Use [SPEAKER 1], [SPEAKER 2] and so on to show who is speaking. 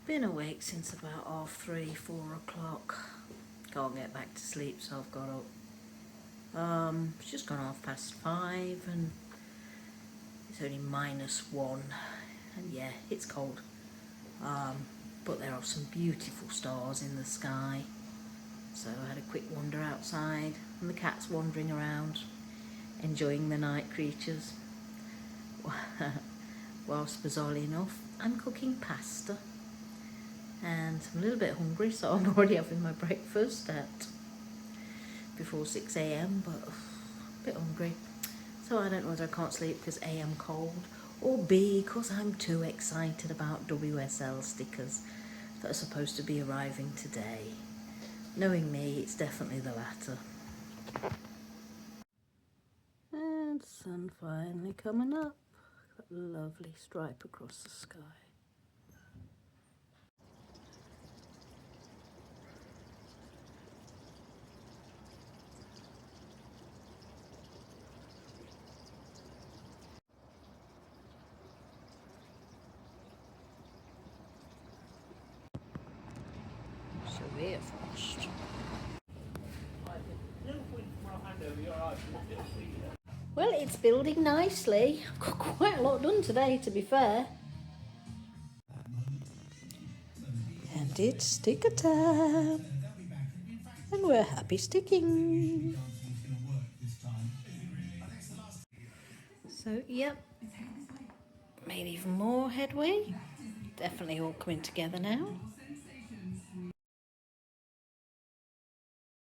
[SPEAKER 1] Been awake since about 3:30, 4 o'clock. Can't get back to sleep, so I've got up. It's just gone 5:30 and it's only -1. And yeah, it's cold. But there are some beautiful stars in the sky. So I had a quick wander outside and the cat's wandering around, enjoying the night creatures. Whilst bizarrely enough, I'm cooking pasta. And I'm a little bit hungry, so I'm already having my breakfast at before 6 a.m, but a bit hungry. So I don't know whether I can't sleep because A, I'm cold, or B, because I'm too excited about WSL stickers that are supposed to be arriving today. Knowing me, it's definitely the latter. And sun finally coming up. That lovely stripe across the sky. Severe frost. Well, it's building nicely. I've got quite a lot done today, to be fair. And it's sticker time. And we're happy sticking. So, yep. Made even more headway. Definitely all coming together now.